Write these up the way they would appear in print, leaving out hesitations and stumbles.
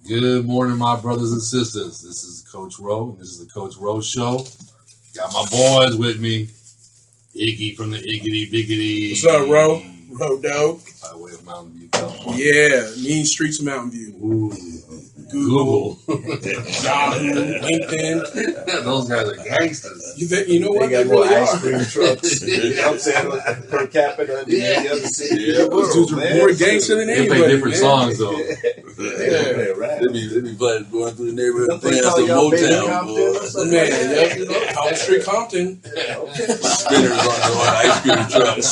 Good morning, my brothers and sisters. This is Coach Rowe, and this is the Coach Rowe Show. Got my boys with me. Iggy from the Iggity Biggity. What's up, Rowe? Rowe Dog. By way of Mountain View, California. Yeah, mean streets of Mountain View. Ooh. Google. Yahoo, LinkedIn. Those guys are gangsters. You know what? They got They more really ice are. cream trucks. You know what I'm saying? Like, per capita than any other city. Yeah, those dudes are more gangster than They anybody. play different songs, though. Yeah, right. They be playing, going through the neighborhood Don't they playing call some y'all Baby Motown, Compton boy. or something? Man, Compton Street, Compton. Spinners on ice cream trucks.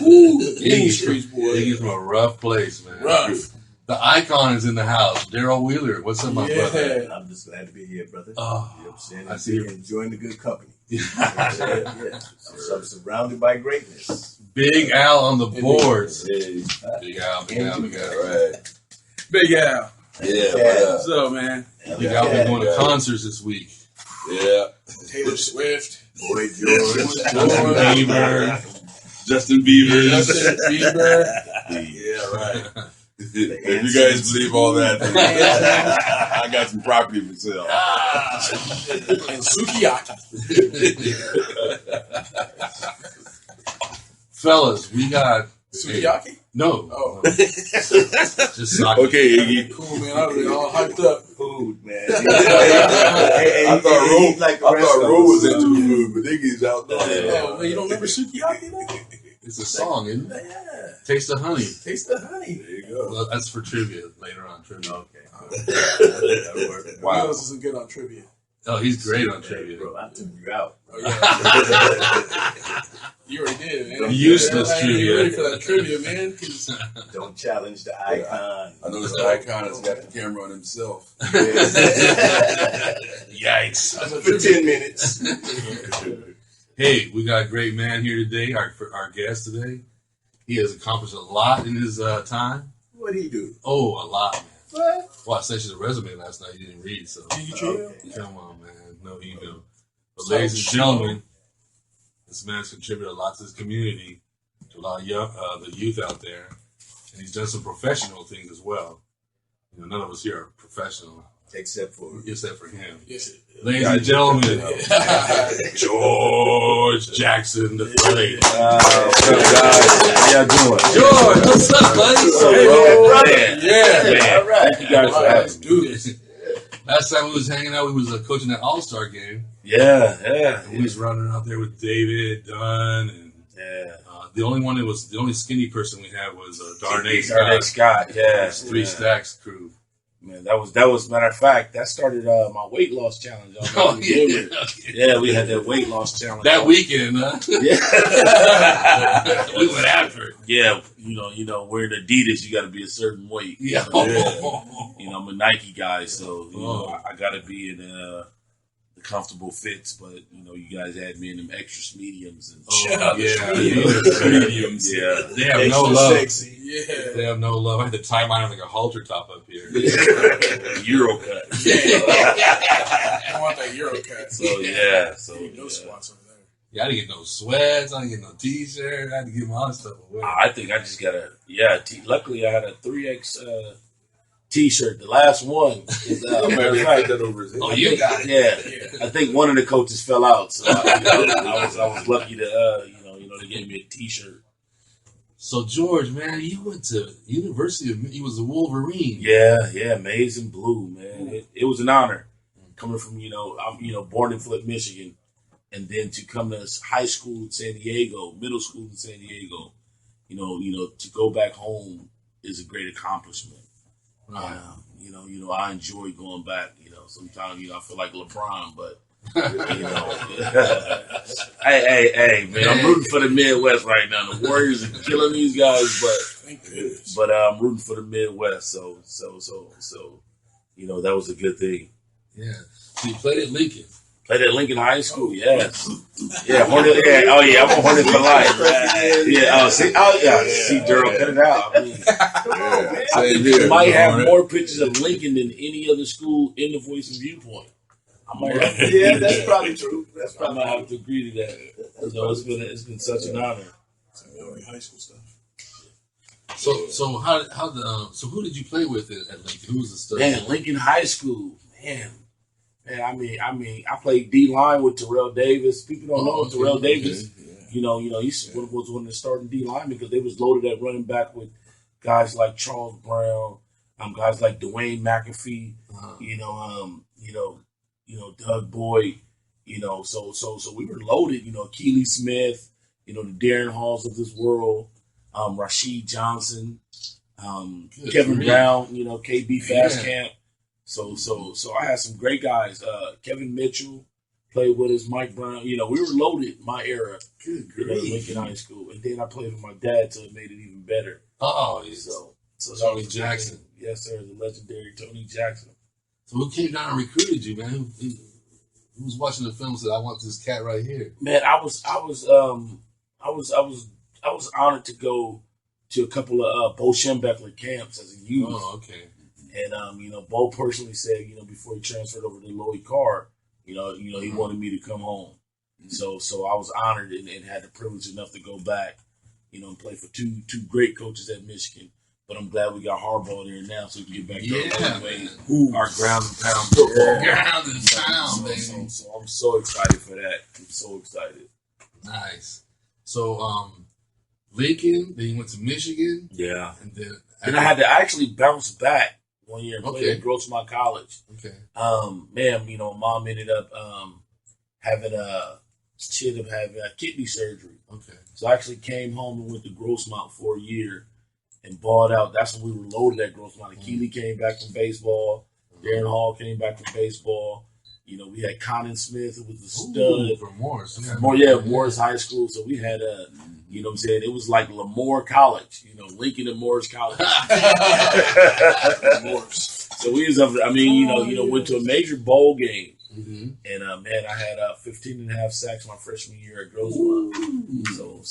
Woo, mean streets, boy. Iggy's from a rough place, man. Rough. The icon is in the house. Daryl Wheeler. What's up, my brother? I'm just glad to be here, brother. Oh, You know what I'm saying? I see you. Enjoying the good company. Yeah. So I'm surrounded by greatness. Big Al on the boards. Hey, Big Al, Big Al, Big Al. right. Big Al. Yeah, What's up, man? Big Al been going to concerts this week. yeah. Taylor Swift. Boy George. Justin Bieber. Justin Bieber. Justin Bieber. Yeah, right. If you guys believe all that, then I got some property for sale. And Sukiyaki. Fellas, we got Sukiyaki? no. Oh, Just sake. Okay, Iggy. cool, man. I was all hyped up. Food, man. I thought Ro was into the food, but Iggy's out there. Oh, man, you don't remember Sukiyaki, though? It's a song, isn't it? Yeah. Taste the honey. Taste the honey. There you go. Well, that's for trivia later on. Trivia. Okay. That'll work. Wow. Who else isn't good on trivia? Oh, he's great on trivia. Bro, I took you out. Oh, yeah. You already did, man. Useless I ain't trivia. ready for that trivia, man. 'Cause Don't challenge the icon. I noticed the icon has got the camera on himself. Yikes. that's a For trivia. 10 minutes. Hey, we got a great man here today, our guest today. He has accomplished a lot in his time. What do you do? Oh, a lot, man. What? Well, I sent you the resume last night. You didn't read, so Did you chill? Okay. come on, man. No ego. But ladies and gentlemen, this man's contributed a lot to his community, to a lot of the youth out there, and he's done some professional things as well. You know, none of us here are professional, Except for except for him. Yes. Ladies and gentlemen, George Jackson the Third. What's up, guys? How y'all doing? George, what's up, buddy? Hey, man. Yeah. Man. all right. You guys All right, let's do this. Last time we was hanging out, we was coaching that All-Star game. Yeah. We was running out there with David, Dunn, and Yeah. the only skinny person we had was Darnay Darnay Scott. Scott, yeah. It's Three Stacks crew. Man, that was matter of fact, that started my weight loss challenge. I don't know if you remember. Yeah, we had that weight loss challenge. That weekend, huh? Yeah. We went after it. Yeah, you know, wearing Adidas, you got to be a certain weight. Yeah. You know, I'm a Nike guy, so you know, I got to be in the comfortable fits. But you know, you guys had me in them extra mediums and Mediums. Yeah, They have Extra no love. sexy. Yeah. They have no love. I had to tie mine like a halter top up here. Euro cut. I want that Euro cut. So yeah, so No squats over there. Yeah, I didn't get no sweats. I didn't get no t-shirt. I had to get my other stuff away. I think I just got luckily I had a 3X T-shirt. The last one is matter of fact, that over his head. Oh, you got it. yeah. I think one of the coaches fell out, so I was lucky to they gave me a T-shirt. So George, man, you went to University of. You was a Wolverine. Yeah, maize and blue, man. It was an honor coming from I'm born in Flint, Michigan, and then to come to high school in San Diego, middle school in San Diego, to go back home is a great accomplishment. I enjoy going back. Sometimes I feel like LeBron, but hey, man, I'm rooting for the Midwest right now. The Warriors are killing these guys, Thank goodness. but I'm rooting for the Midwest. So that was a good thing. Yeah. So you played at Lincoln. Played at Lincoln High School, yes. Yeah, Hornet. Yeah, oh yeah, I'm a Hornet for life. Yeah, see, Daryl, cut it out. I mean, I think you might have more pictures of Lincoln than any other school in the Voice and Viewpoint. I might have to Yeah, that's probably true. I might have to agree to that. It's been such an honor. Some early high school stuff. So who did you play with at Lincoln? Who was the stud? Man, Lincoln High School, man. I mean, I played D line with Terrell Davis. People don't know Terrell Davis. He was one of the starting D linemen because they was loaded at running back with guys like Charles Brown, guys like Dwayne McAfee, Doug Boyd, so we were loaded. Keely Smith, the Darren Halls of this world, Rashid Johnson, Kevin Brown, KB Fast Camp. So I had some great guys. Kevin Mitchell played with us. Mike Brown. We were loaded my era. Good Lincoln High School, and then I played with my dad, so it made it even better. So Tony Jackson. Yes, sir, the legendary Tony Jackson. So who came down and recruited you, man? Who was watching the film and said, "I want this cat right here"? Man, I was honored to go to a couple of Bo Schembechler camps as a youth. Oh, okay. And Bo personally said, before he transferred over to Lloyd Carr, he wanted me to come home. So I was honored and had the privilege enough to go back, and play for two great coaches at Michigan. But I'm glad we got Harbaugh there now, so we can get back to our ground and pound football. Ground and pound, baby. So I'm so excited for that. I'm so excited. Nice. So Lincoln, then you went to Michigan. Yeah. And then I had to actually bounce back one year and play at Grossmont College. Okay. Mom ended up having a kidney surgery. Okay. So I actually came home and went to Grossmont for a year and balled out. That's when we were loaded at Grossmont. Keely came back from baseball. Darren Hall came back from baseball. We had Conan Smith, who was the stud. From Morris. Morris High School. So we had it was like Lemoore College, Lincoln and Morris College. Morris. So we was went to a major bowl game. Mm-hmm. And I had 15 and a half sacks my freshman year at Grossmont. So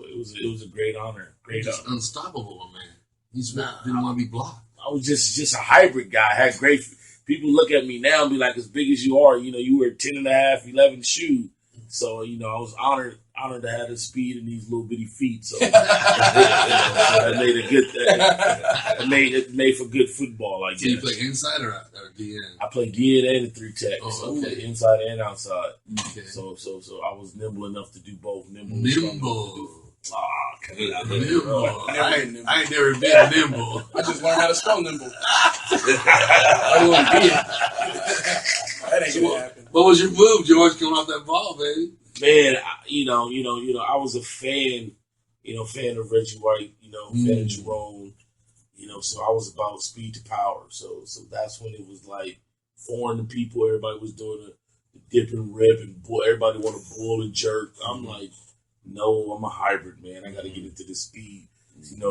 it was a great honor. Just unstoppable, man. He didn't want to be blocked. I was just a hybrid guy. I had great people look at me now and be like, as big as you are, you were 10 and a half, 11 shoe. So, I was honored to have the speed and these little bitty feet. So that made a good it made for good football, I guess. So you play inside or DN? I play DN and the 3 tech. Oh, so okay. I play inside and outside. Okay. So I was nimble enough to do both. Nimble. Nimble. I ain't never been nimble. I just learned how to spell nimble. I wouldn't be it. That ain't gonna happen. What was your move, George, coming off that ball, baby? Man, I was a fan of Reggie White, fan of Jerome, so I was about speed to power. So that's when it was like foreign to people. Everybody was doing a dip and rip, and everybody want to bull and jerk. I'm like, no, I'm a hybrid, man. I got to get into the speed,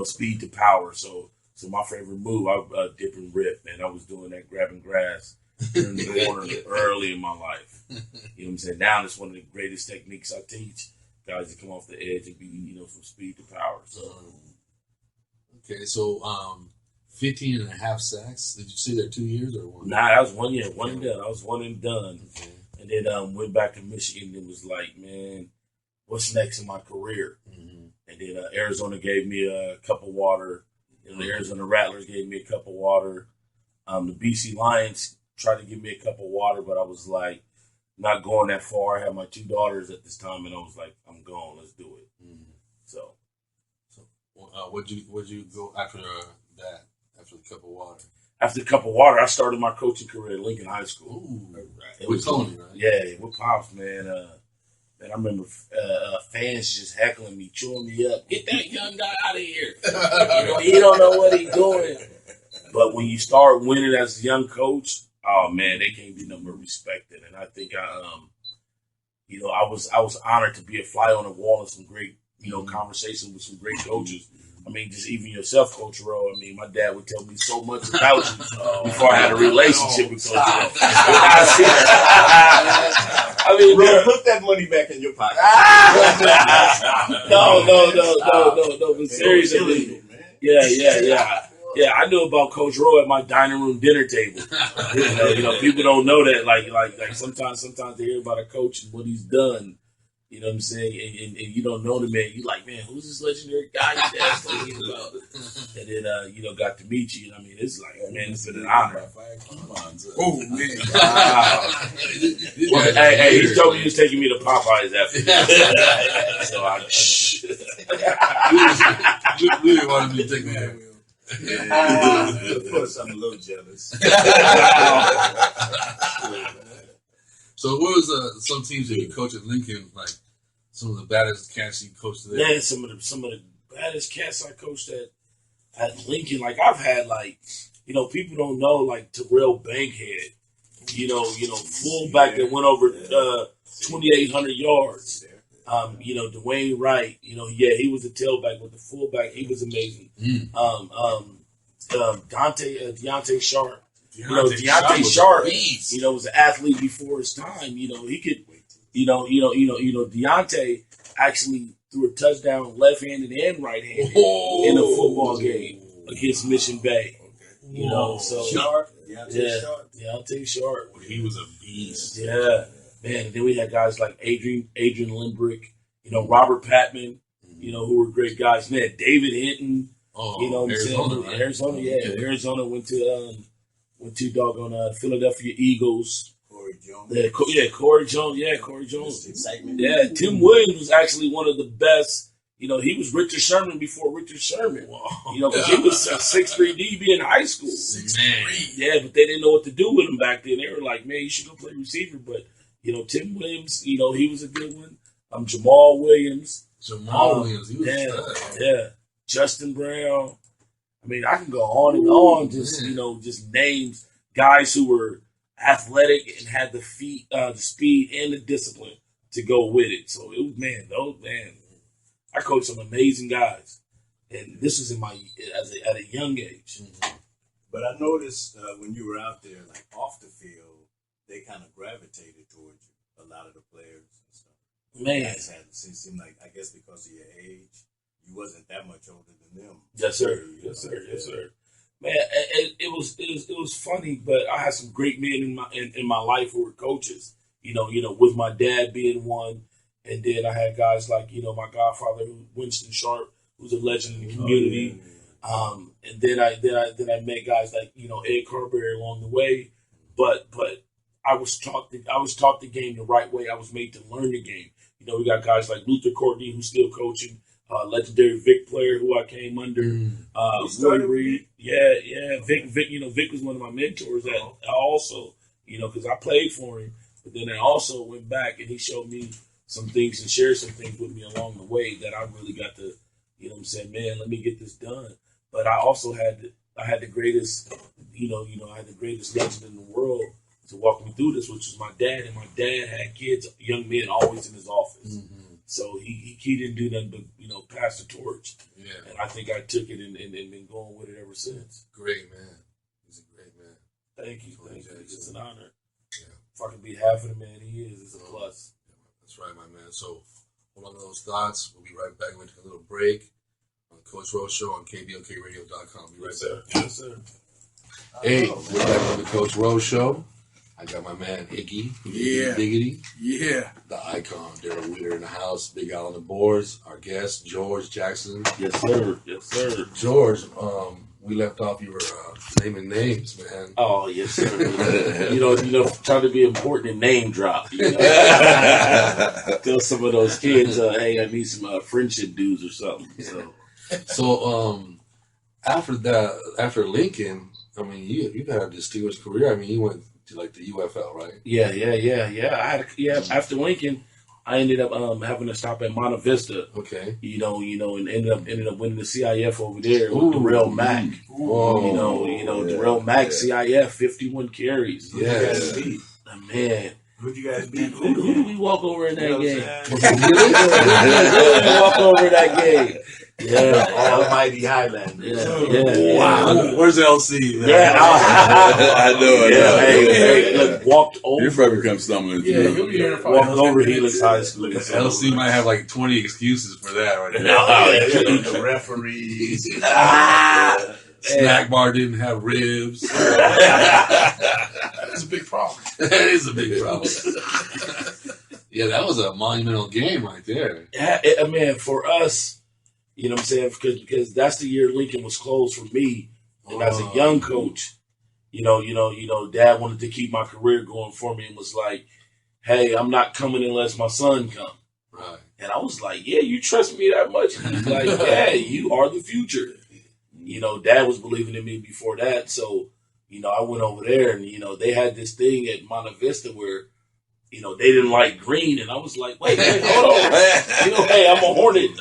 speed to power. So my favorite move, I dip and rip, man. I was doing that grabbing grass in the corner early in my life. You know what I'm saying? Now it's one of the greatest techniques I teach guys to come off the edge and be, from speed to power. So okay, so 15 and a half sacks. Did you stay there 2 years or one? Nah, that was 1 year, one and done. I was one and done. Okay. And then went back to Michigan and was like, man, what's next in my career? Mm-hmm. And then Arizona gave me a cup of water. The Arizona Rattlers gave me a cup of water. The BC Lions tried to give me a cup of water, but I was like, not going that far. I had my 2 daughters at this time, and I was like, I'm gone. Let's do it. Mm-hmm. So what'd you go after that? After the cup of water? After the cup of water, I started my coaching career at Lincoln High School. Ooh, with Tony, right? Yeah, with Pops, man. And I remember fans just heckling me, chewing me up. Get that young guy out of here. He don't know what he's doing. But when you start winning as a young coach, oh man, they can't be no more respected. And I think I was honored to be a fly on the wall in some great, conversation with some great coaches. I mean, just even yourself, Coach Rowe. I mean, my dad would tell me so much about you before I had a relationship with Coach Rowe. I mean, bro, put that money back in your pocket. No. But seriously, yeah. I knew about Coach Rowe at my dining room dinner table. People don't know that. Like sometimes they hear about a coach and what he's done. You know what I'm saying? And you don't know the man. You like, man, who's this legendary guy your dad's talking about? And then, got to meet you. I mean, it's like, man, it's been an honor. Oh, man. Wow. Well, hey, he told me he was taking me to Popeyes after that. So we didn't want him to take me there. Of course, I'm a little jealous. So what was some teams that you coached at Lincoln, like some of the baddest cats you coached there? Man, some of the baddest cats I coached at Lincoln, like I've had people don't know like Terrell Bankhead, fullback that went over 2,800 yards. Dwayne Wright, he was a tailback, but the fullback, he was amazing. Deontay Sharp. Deontay Sharp, was an athlete before his time. He could, Deontay actually threw a touchdown left-handed and right-handed in a football game against Mission Bay. Sharp. Deontay Sharp. He was a beast. Yeah, man. And then we had guys like Adrian Limbrick, Robert Patman, who were great guys. Man, David Hinton. Arizona, right? Arizona, yeah. Okay. Arizona went to doggone Philadelphia Eagles. Corey Jones. Corey Jones. Yeah, Corey Jones. Excitement. Yeah, Tim Williams was actually one of the best. He was Richard Sherman before Richard Sherman. Because he was a 6'3" DB in high school. 6'3". Yeah, but they didn't know what to do with him back then. They were like, man, you should go play receiver. But, Tim Williams, he was a good one. Jamal Williams. He was a stud. Yeah. Justin Brown. I mean, I can go on and on, just names, guys who were athletic and had the feet, the speed and the discipline to go with it. So it was, I coached some amazing guys. And this was at a young age. Mm-hmm. But I noticed when you were out there, like off the field, they kind of gravitated towards you, a lot of the players and stuff. Man. It seemed like, I guess because of your age, you wasn't that much older than them. Yes, sir. Yes, sir. Man, it was funny, but I had some great men in my life who were coaches. With my dad being one, and then I had guys like my godfather, Winston Sharp, who's a legend in the community. And then I met guys like Ed Carberry along the way, but I was taught the game the right way. I was made to learn the game. We got guys like Luther Courtney, who's still coaching. Legendary Vic player who I came under. Roy Reed. Yeah. Vic, Vic was one of my mentors also, because I played for him. But then I also went back and he showed me some things and shared some things with me along the way that I really got to, man, let me get this done. But I also had the greatest, I had the greatest legend in the world to walk me through this, which was my dad. And my dad had kids, young men, always in his office. Mm-hmm. So he didn't do nothing but, pass the torch. Yeah. And I think I took it and been going with it ever since. Great man. He's a great man. Thank you. It's an honor. Yeah. If I can be half of the man he is, it's a plus. Yeah, that's right, my man. So hold on to those thoughts. We'll be right back. We'll take a little break on Coach Rose Show on KBLKRadio.com. Be right back. Yes, sir. Hey, we're back on the Coach Rose Show. I got my man Iggy, Diggity, the icon, Daryl Wheeler in the house, Big Al on the boards, our guest George Jackson. Yes, sir. George, we left off. You were naming names, man. Oh, yes, sir. Trying to be important and name drop. Tell some of those kids, hey, I need some friendship dues or something. So after Lincoln, I mean, you've had a distinguished career. I mean, you went to like the UFL, right? Yeah. After Lincoln, I ended up having to stop at Monte Vista. Okay. And ended up winning the CIF over there with Darrell Mack. Whoa. Darrell Mack, CIF, 51 carries. Yeah. Man. Who'd you guys beat? Who did we walk over in that game? Yeah, Almighty Highland. Yeah. Wow. Where's LC? I know. Hey, look, walked over. You're probably come stumbling through. Walked over Helix High School. LC might have like 20 excuses for that right now. The referees. Snack bar didn't have ribs. That's a big problem. That is a big problem. Yeah, that was a monumental game right there. Man, for us, you know what I'm saying? Because that's the year Lincoln was closed for me. And as a young coach, Dad wanted to keep my career going for me and was like, hey, I'm not coming unless my son come. Right. And I was like, yeah, you trust me that much? And he's like, yeah, you are the future. Dad was believing in me before that. So, I went over there and, they had this thing at Monte Vista where, they didn't like green. And I was like, wait, hold on. Hey, I'm a Hornet.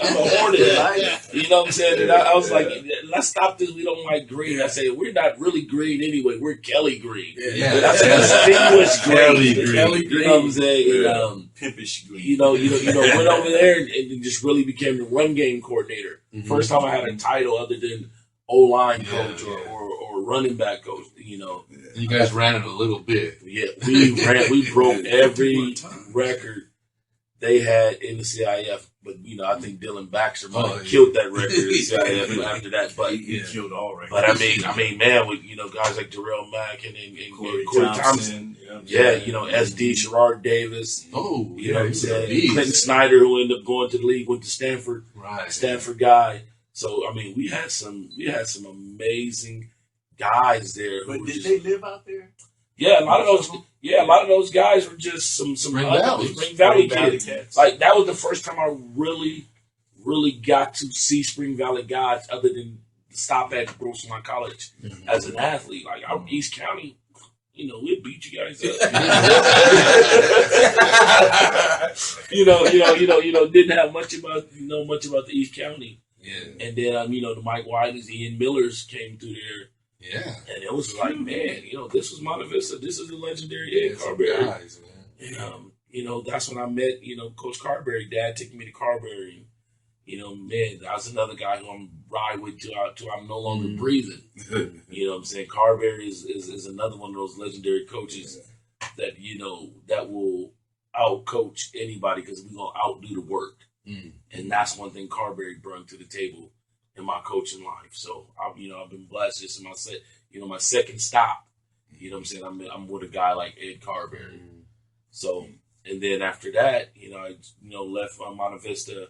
You know what I'm saying? And I was like, let's stop this. We don't like green. I said, we're not really green anyway. We're Kelly green. Yeah. That's a distinguished Kelly green. green. Kelly green. You know what I'm saying? And, pimpish green. Went over there and just really became the run game coordinator. Mm-hmm. First time I had a title other than O-line coach or running back coach, You guys ran it a little bit. Yeah, we broke every record they had in the CIF. But, I think Dylan Baxter might have killed that record in the CIF after that. But he killed all records. But I mean, man, with guys like Darrell Mack and Corey Thompson. SD, Sherrard Davis. Oh, you know what I'm saying? Clinton Snyder, who ended up going to the league, went to Stanford. Right. Stanford guy. So I mean, we had some amazing guys there. But did they live out there? Yeah, a lot of those guys were just some Spring Valley kids. Like that was the first time I really got to see Spring Valley guys other than stop at Grossmont College as an athlete. Like our East County, we'd beat you guys up. Didn't have much about the East County. Yeah. And then the Mike Wiley's, Ian Millers came through there. Yeah. And it was like, man, this was Monte Vista. This is the legendary Ed Carberry. Guys, man. And that's when I met, Coach Carberry. Dad took me to Carberry. Man, that was another guy who I'm ride with till I'm no longer breathing. You know what I'm saying? Carberry is another one of those legendary coaches that, that will out-coach anybody because we're going to outdo the work. And that's one thing Carberry brought to the table in my coaching life. So, I've been blessed. This is my second stop. You know what I'm saying? I'm with a guy like Ed Carberry. So, and then after that, I left Monte Vista.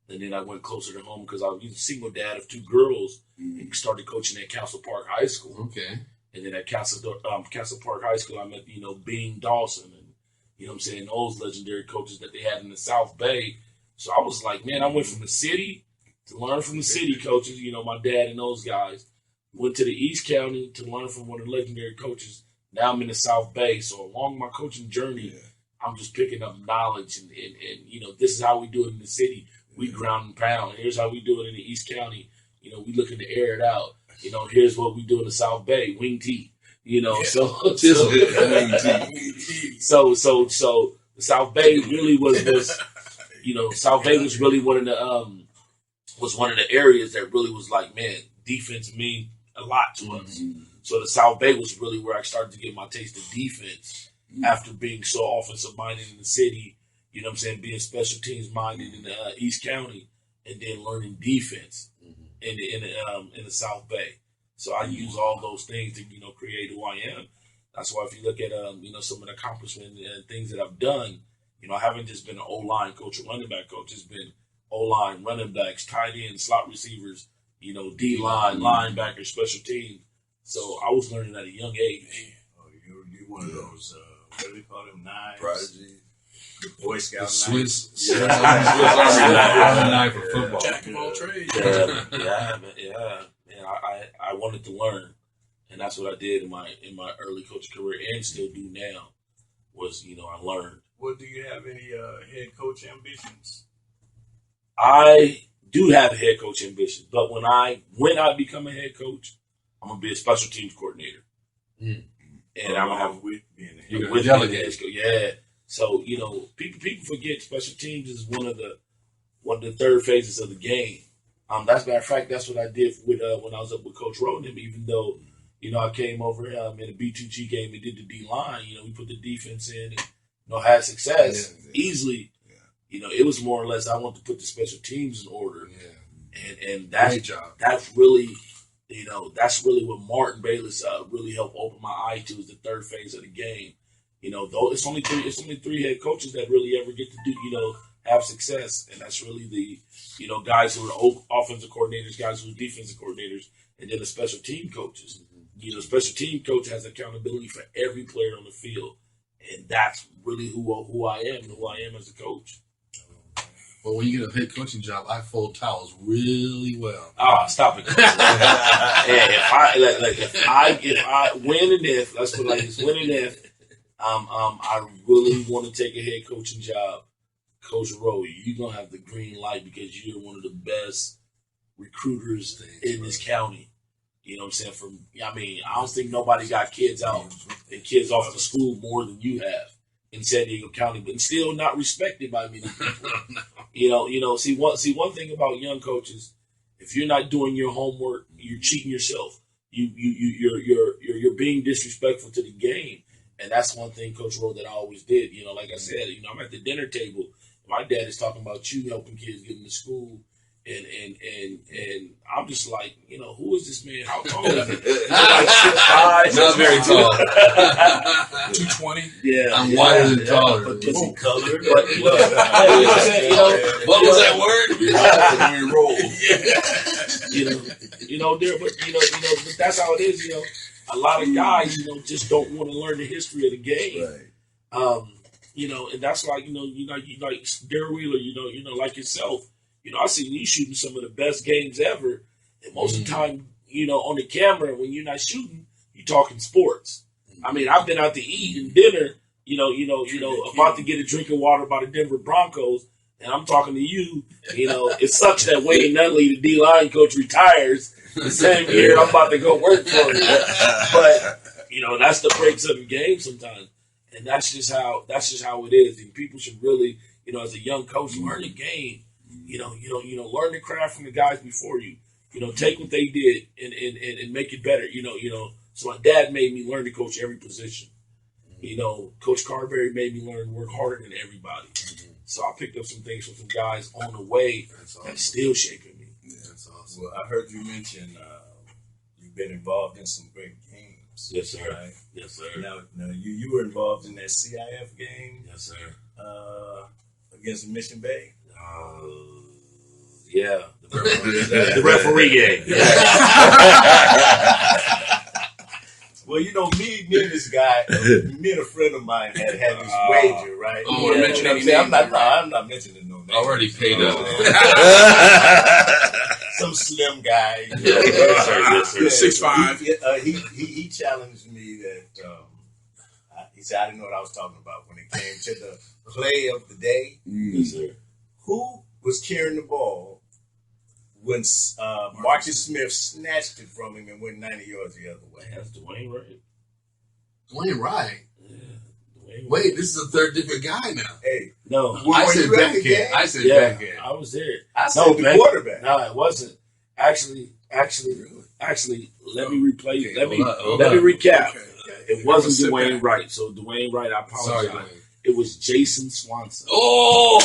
And then I went closer to home because I was a single dad of two girls and started coaching at Castle Park High School. Okay. And then at Castle Park High School, I met, Bean Dawson and, those legendary coaches that they had in the South Bay. So I was like, man, I went from the city to learn from the city coaches, my dad and those guys. Went to the East County to learn from one of the legendary coaches. Now I'm in the South Bay. So along my coaching journey, I'm just picking up knowledge. And this is how we do it in the city. We ground and pound. Here's how we do it in the East County. We looking to air it out. Here's what we do in the South Bay. Wing T. So the South Bay really was South Bay was really one of the areas that really was like, man, defense mean a lot to us. So the South Bay was really where I started to get my taste of defense after being so offensive minded in the city. You know what I'm saying? Being special teams minded in the East County, and then learning defense in the South Bay. So I use all those things to create who I am. That's why if you look at some of the accomplishments and things that I've done, I haven't just been an O-line coach or running back coach. It's been O-line, running backs, tight ends, slot receivers, D-line, linebackers, special teams. So I was learning at a young age. Oh, you're one of those what do we call them, knives? Prodigy. The Boy Scout knives. Swiss Yeah. Army knife for football. Jack of all trades. Yeah. Man, I wanted to learn, and that's what I did in my early coaching career, and still do now. Was I learned. Well, do you have any head coach ambitions? I do have head coach ambitions, but when I become a head coach, I'm gonna be a special teams coordinator, and I'm gonna have with being a You're head gonna coach. delegate. Yeah. So people forget special teams is one of the third phases of the game. That's matter of fact, that's what I did with when I was up with Coach Rodham. Even though I came over in a B2G game and did the D line. We put the defense in and had success easily. It was more or less I want to put the special teams in order. Yeah. And that's Great job. that's really that's really what Martin Bayless really helped open my eye to is the third phase of the game. Though it's only three head coaches that really ever get to do, have success, and that's really the, guys who are offensive coordinators, guys who are defensive coordinators, and then the special team coaches. Special team coach has accountability for every player on the field, and that's really who I am and who I am as a coach. But when you get a head coaching job, I fold towels really well. Oh, stop it! if I win and if let's put it like this, win and if I really want to take a head coaching job, Coach Rowe, you're gonna have the green light because you're one of the best recruiters in this county. You know what I'm saying? I don't think nobody got kids out and kids off to school more than you have in San Diego County, but still not respected by many people. See one thing about young coaches, if you're not doing your homework, you're cheating yourself. You're being disrespectful to the game, and that's one thing, Coach Rowe, that I always did. Like I said, I'm at the dinner table. My dad is talking about you helping kids get into school. And I'm just like, who is this man? How tall is he? Not very tall. 220. Yeah, I'm wider than taller. But is he colored? What was that word? But that's how it is. A lot of guys, just don't want to learn the history of the game. Right. And that's like, you like Darryl Wheeler, like yourself. I seen you shooting some of the best games ever. And most of the time, on the camera, when you're not shooting, you're talking sports. I mean, I've been out to eat and dinner, about to get a drink of water by the Denver Broncos, and I'm talking to you. It sucks that Wayne Nutley, the D-line coach, retires the same year I'm about to go work for him. But, that's the breaks of the game sometimes. And that's just how it is. And people should really, as a young coach, learn the game. Learn the craft from the guys before you. Take what they did and make it better. So my dad made me learn to coach every position. Coach Carberry made me learn to work harder than everybody. So I picked up some things from some guys on the way that's still shaping me. Yeah, that's awesome. Well, I heard you mention you've been involved in some great games. Yes, sir. Right? Yes, sir. Now you were involved in that CIF game. Yes, sir. Against Mission Bay. Yeah, the referee game. Well, me and this guy, me and a friend of mine had this wager, right? Oh, yeah, mention any names, I'm not mentioning no names. Already paid up. Some slim guy. Yes, sir. 6'5". He challenged me that he said I didn't know what I was talking about when it came to the play of the day. Yes, sir. Who was carrying the ball when Marcus Smith snatched it from him and went 90 yards the other way? That's Dwayne Wright. Dwayne Wright. Yeah, Dwayne Wright. Wait, this is a third different guy now. Hey, No, I were said you at the backhand. game? I said yeah, backhand. I was there. I said the quarterback. No, it wasn't. Actually, let me replay. Okay, let hold me up. recap. Okay. It wasn't Sit Dwayne back. Wright. So Dwayne Wright, I apologize. Sorry, Dwayne. It was Jason Swanson. Oh!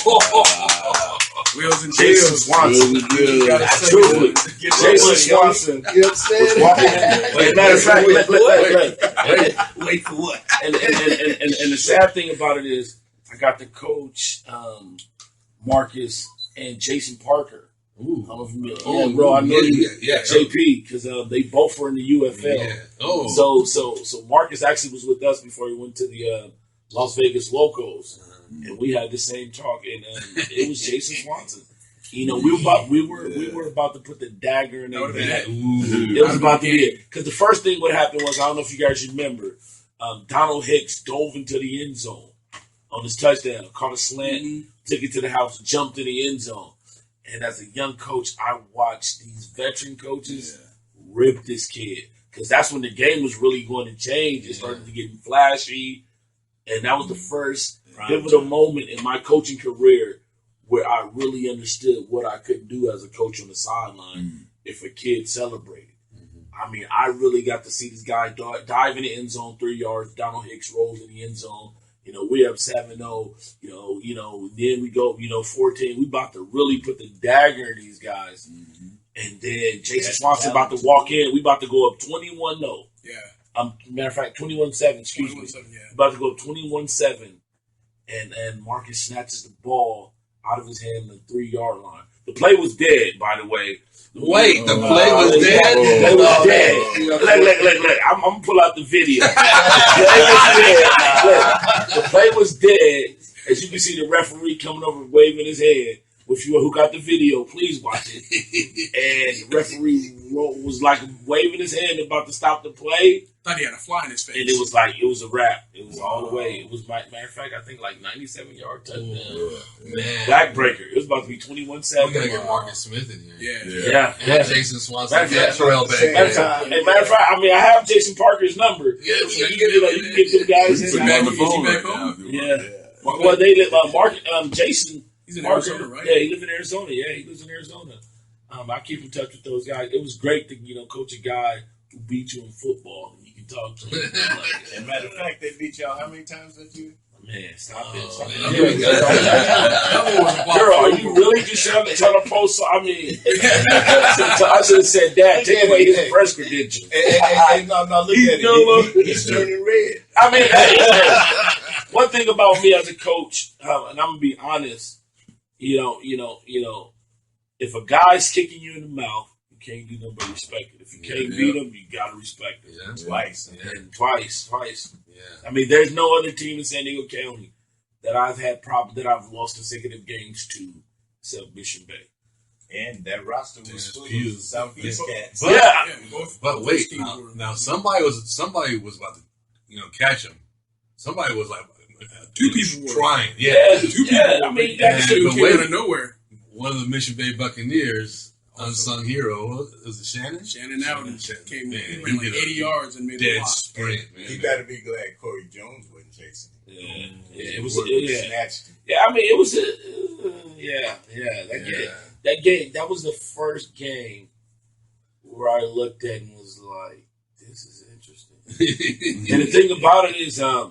Wheels and Jason deals. Swanson. You gotta say Truthfully, it. Jason Swanson You understand? was walking in. Matter of fact, Wait for what? and the sad thing about it is, I got to coach Marcus and Jason Parker. Ooh. I don't know if you bro, I know you, yeah. JP, because they both were in the UFL. Yeah. Oh. So Marcus actually was with us before he went to the Las Vegas Locos, and we had the same talk. And it was Jason Swanson. We were about to put the dagger in their back. It was about to be it. Because the first thing what happened was, I don't know if you guys remember, Donald Hicks dove into the end zone on his touchdown, caught a slant, took it to the house, jumped in the end zone. And as a young coach, I watched these veteran coaches rip this kid. Because that's when the game was really going to change. It started to get flashy. And that was the first pivotal moment in my coaching career where I really understood what I could do as a coach on the sideline if a kid celebrated. I mean, I really got to see this guy dive in the end zone 3 yards. Donald Hicks rolls in the end zone. We have 7-0. Then we go, 14. We about to really put the dagger in these guys. And then Jason Swanson about to walk in. We about to go up 21-0. Yeah. Matter of fact, 21-7. Excuse me. 21-7, yeah. About to go 21-7, and Marcus snatches the ball out of his hand on the 3-yard line. The play was dead, by the way. Wait, the play was dead? The play was dead. Look. I'm going to pull out the video. The play was dead. As you can see, the referee coming over waving his hand. If you who got the video, please watch it. And the referee was like waving his hand about to stop the play. Thought he had a fly in his face. And it was like, it was a wrap. It was all the way. It was, matter of fact, I think like 97-yard touchdown. Man. Backbreaker. It was about to be 21-7. We got to get Marcus Smith in here. Yeah. And Jason Swanson. Terrell Banks. Matter of fact, I mean, I have Jason Parker's number. Yeah, you can get them guys in. On the phone right now. Yeah. Well, they live, Jason. He's in Parker, Arizona, right? Yeah, he lives in Arizona. He lives in Arizona. I keep in touch with those guys. It was great to, coach a guy who beat you in football. You can talk to him. As a matter of fact, they beat y'all how many times that year? Man, stop it. Girl, are you really just trying to post? I mean, I should have said that. Take away his press credentials. Hey, no, look at it. He's turning red. I mean, hey, one thing about me as a coach, and I'm gonna be honest, if a guy's kicking you in the mouth, you can't do nothing but respect it. If you can't beat him, you gotta respect it. Yeah. Twice. And twice. Yeah. I mean, there's no other team in San Diego County that I've had that I've lost consecutive games to, except Mission Bay. And that roster was full huge. of Southeast cats. But wait, now somebody was about to, catch him. Somebody was like, two people were trying. Yeah, two people. I mean, that came wait, out of nowhere. One of the Mission Bay Buccaneers, unsung hero, was it Shannon? Shannon Allen came in, he ran like did 80 yards and made a dead block. sprint. Man, He better be glad Corey Jones wasn't chasing him. It was. Snatched him. Yeah, I mean, it was. That game. That was the first game where I looked at and was like, "This is interesting." And the thing about it is, a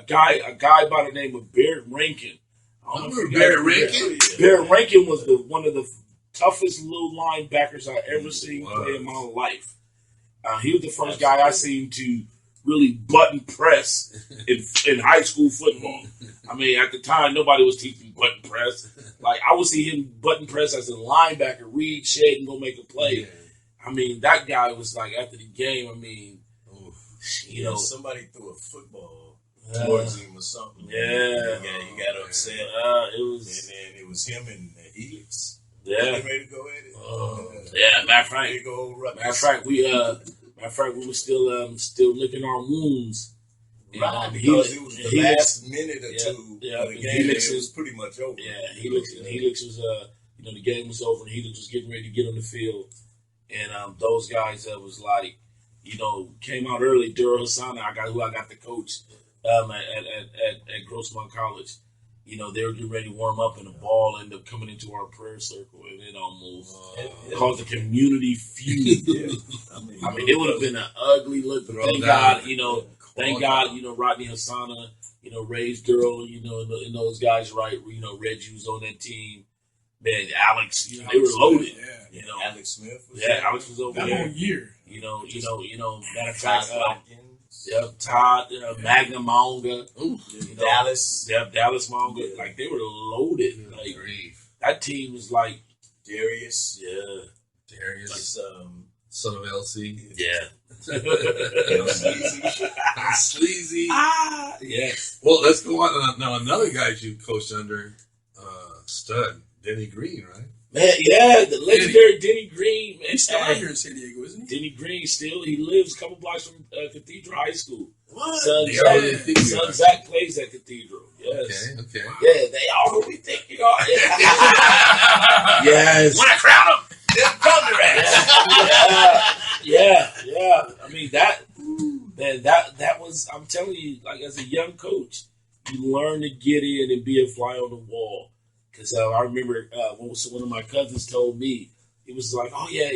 guy by the name of Barrett Rankin. I don't know if you Barrett Rankin? Barrett Rankin was one of the toughest little linebackers I ever seen play in my life. He was the first guy I seen to really button press in high school football. I mean, at the time, nobody was teaching button press. Like, I would see him button press as a linebacker, read, shade, and go make a play. Yeah. I mean, that guy was like, after the game, I mean, somebody threw a football towards him or something. Yeah. He got upset. And then it was him and Helix. Yeah. They ready to go at it. Yeah, matter of fact. Big old Matter of fact, we were still licking our wounds. Right, because it was the last minute or two of the game. Helix was pretty much over. Yeah, Helix was the game was over and Helix was getting ready to get on the field. And those guys was like, came out early. Duro Hassan, who I got the coach at Grossmont College. They were getting ready to warm up, and the ball ended up coming into our prayer circle, and it almost caused a community feud. I mean, it would have been an ugly look, but thank God, Rodney Hassana, Ray's Duro, and those guys, right? Reggie was on that team. Man, Alex, they were loaded. Alex Smith was Alex was over that there. whole year. Matter of fact, Todd, Magnum Monga, Dallas. Dallas Monga. Like, they were loaded. Like, that team was like Darius. Yeah. Darius. Son of LC. Yeah. Sleazy. Yes. Well, let's go on. Now, another guy you coached under, stud, Denny Green, right? Man, yeah, the legendary Denny Green. Man, He's still out here in San Diego, isn't he? Denny Green he lives a couple blocks from Cathedral High School. What? Son Zach plays at Cathedral. Yes. Okay. Yeah, they are who we think you are. Yes. When I crown them, they're thunder Yeah. I mean, that was, I'm telling you, like, as a young coach, you learn to get in and be a fly on the wall. Because I remember one of my cousins told me, it was like, oh yeah,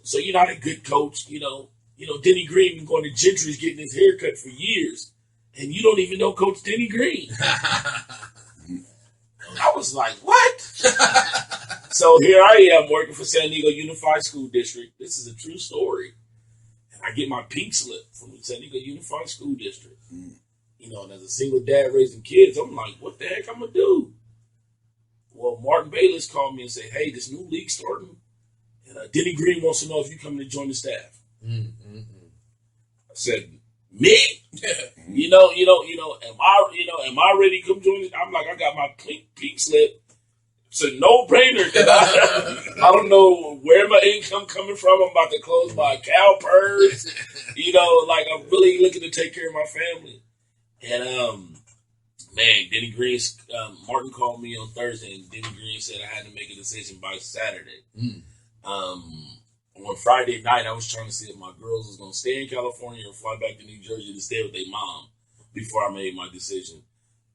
so you're not a good coach, Denny Green been going to Gentry's getting his hair cut for years, and you don't even know Coach Denny Green. I was like, what? So here I am working for San Diego Unified School District. This is a true story. And I get my pink slip from the San Diego Unified School District. You know, and as a single dad raising kids, I'm like, what the heck I'm going to do? Well, Martin Bayless called me and said, hey, this new league starting, and Denny Green wants to know if you coming to join the staff. I said, me? Am I ready to come join it? I'm like, I got my pink slip. It's a no-brainer. I don't know where my income coming from. I'm about to close my cow purse. Like I'm really looking to take care of my family. And Denny Green, Martin called me on Thursday, and Denny Green said I had to make a decision by Saturday. On Friday night, I was trying to see if my girls was going to stay in California or fly back to New Jersey to stay with their mom before I made my decision.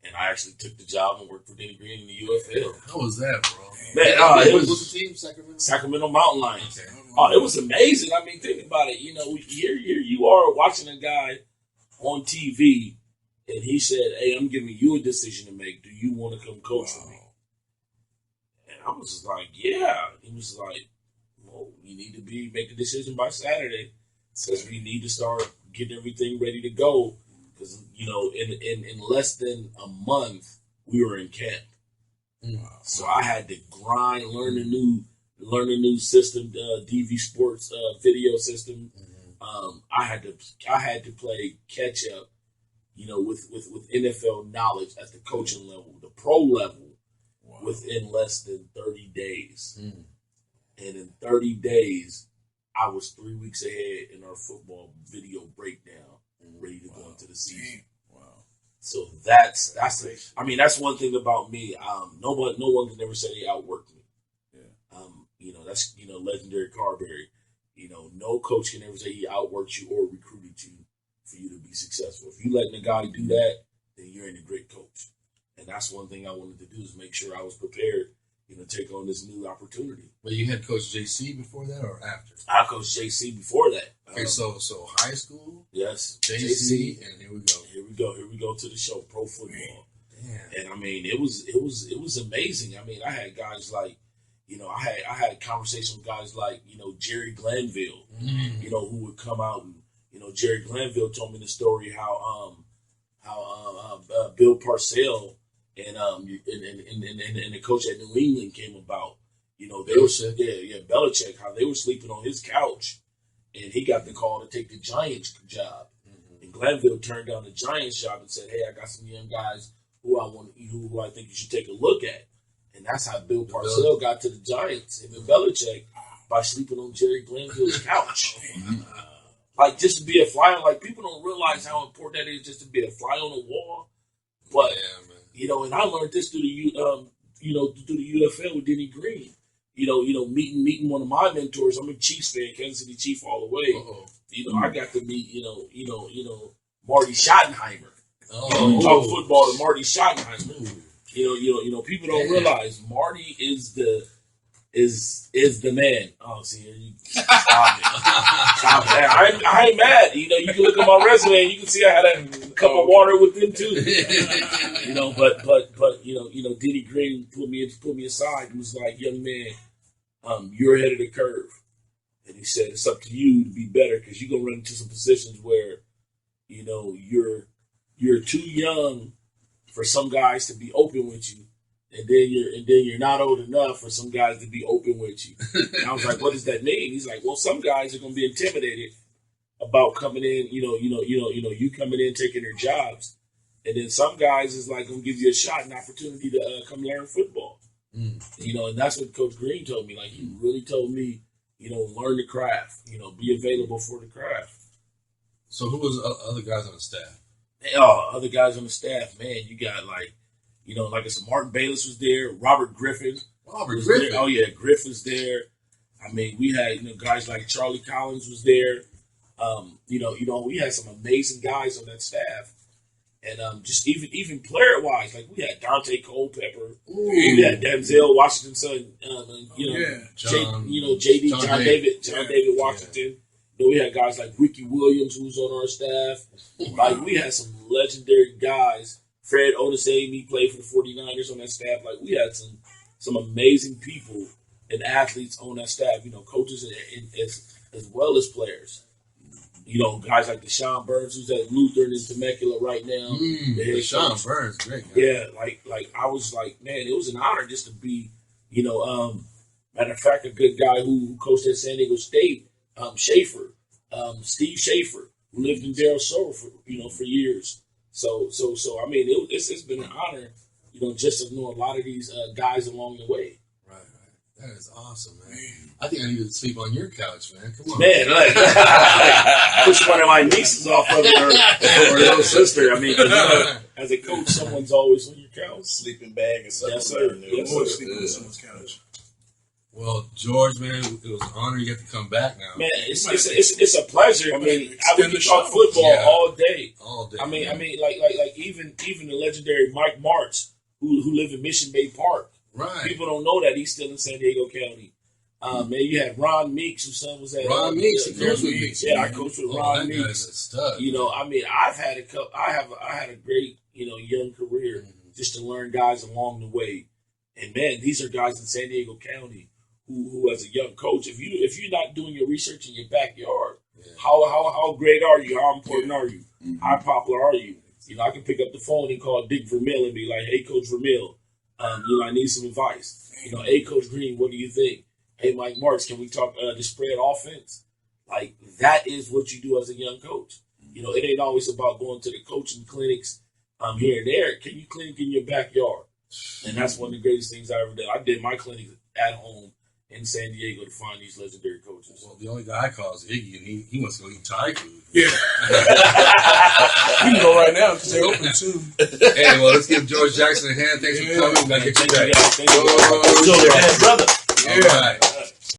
And I actually took the job and worked for Denny Green in the UFL. How was that, bro? Man, What's the team? Sacramento Mountain Lions. Oh, it was amazing. I mean, think about it. Here you are watching a guy on TV, and he said, hey, I'm giving you a decision to make. Do you want to come coach for me? And I was like, yeah. He was like, well, you need to make the decision by Saturday because we need to start getting everything ready to go. Because, in less than a month, we were in camp. So I had to grind, learn a new system, DV Sports video system. I had to play catch up, with NFL knowledge at the coaching level, the pro level, within less than 30 days. And in 30 days, I was 3 weeks ahead in our football video breakdown, ready to go into the season. So that's one thing about me. No one can ever say they outworked me. That's legendary Carberry. No coach can ever say he outworked you or recruited you for you to be successful. If you letting a guy do that, then you're in a great coach. And that's one thing I wanted to do is make sure I was prepared, take on this new opportunity. Well, you had Coach JC before that or after? I coached JC before that. Okay, so high school? Yes. JC, and here we go. Here we go to the show, pro football. Damn. And I mean, it was amazing. I mean, I had guys like, I had a conversation with guys like, Jerry Glanville, who would come out and, Jerry Glanville told me the story how Bill Parcells and the coach at New England came about. They were Belichick, how they were sleeping on his couch, and he got the call to take the Giants job. And Glanville turned down the Giants job and said, "Hey, I got some young guys who I think you should take a look at." And that's how Bill Parcells got to the Giants, him and Belichick, by sleeping on Jerry Glanville's couch. Like, just to be a fly on, like, people don't realize how important that is just to be a fly on the wall. But, and I learned this through the UFL with Denny Green. Meeting one of my mentors. I'm a Chiefs fan, Kansas City Chief all the way. I got to meet, Marty Schottenheimer. Talk football to Marty Schottenheimer. People don't realize Marty is the man. Oh, see, stop it. Stop it. I ain't mad. You can look at my resume and you can see I had a cup of water with them too. But Denny Green put me aside and was like, young man, you're ahead of the curve. And he said, it's up to you to be better because you're gonna run into some positions where, you're too young for some guys to be open with you. And then you're not old enough for some guys to be open with you. And I was like, what does that mean? He's like, well, some guys are gonna be intimidated about coming in, you coming in taking their jobs. And then some guys is like gonna give you a shot, an opportunity to come learn football. And that's what Coach Green told me. Like, he really told me, learn the craft, be available for the craft. So who was other guys on the staff? Other guys on the staff, man, you got like I said, Martin Bayless was there, Robert Griffin. Griffin. Oh yeah, Griff was there. I mean, we had guys like Charlie Collins was there. We had some amazing guys on that staff, and just even player wise, like we had Dante Culpepper, we had Denzel Washington's son, John David Washington. We had guys like Ricky Williams who was on our staff. Like, we had some legendary guys. Fred Onisame played for the 49ers on that staff. Like, we had some amazing people and athletes on that staff, coaches as well as players. Guys like Deshaun Burns, who's at Lutheran in Temecula right now. Deshaun Burns, great guy. Yeah, like I was like, man, it was an honor just to be, matter of fact, a good guy who coached at San Diego State, Steve Schaefer, who lived in Del Sol for years. So I mean, it's been an honor, just to know a lot of these guys along the way. Right. That is awesome, man. I think I need to sleep on your couch, man. Come on. Man, like push one of my nieces off of it or little sister. I mean, as a coach, someone's always on your couch. Sleeping bag or something. Yes, sir. Yes, Always sir. sleeping on someone's couch. Well, George, man, it was an honor you get to come back now. Man, it's a pleasure. I mean, I would talk football all day. All day. I mean, like even the legendary Mike Martz, who lived in Mission Bay Park. Right. People don't know that he's still in San Diego County. Man, you had Ron Meeks, whose son was at Ron Meeks. He coached with Meeks. Yeah, I coached with Ron that Meeks. guy's a stud. I mean, I've had I had a great, young career just to learn guys along the way. And man, these are guys in San Diego County who as a young coach, if you're not doing your research in your backyard, how great are you? How important are you? How popular are you? I can pick up the phone and call Dick Vermeil and be like, "Hey, Coach Vermeil, I need some advice. Hey, Coach Green, what do you think? Hey, Mike Martz, can we talk the spread offense?" Like, that is what you do as a young coach. It ain't always about going to the coaching clinics here and there. Can you clinic in your backyard? And that's one of the greatest things I ever did. I did my clinic at home in San Diego to find these legendary coaches. Well, the only guy I call is Iggy, and he wants to go eat Thai food. Yeah. We can go right now because they're open too. Hey, well, let's give George Jackson a hand. Thanks for coming. We'll get you back. Thank you. Brother. Yeah. All right.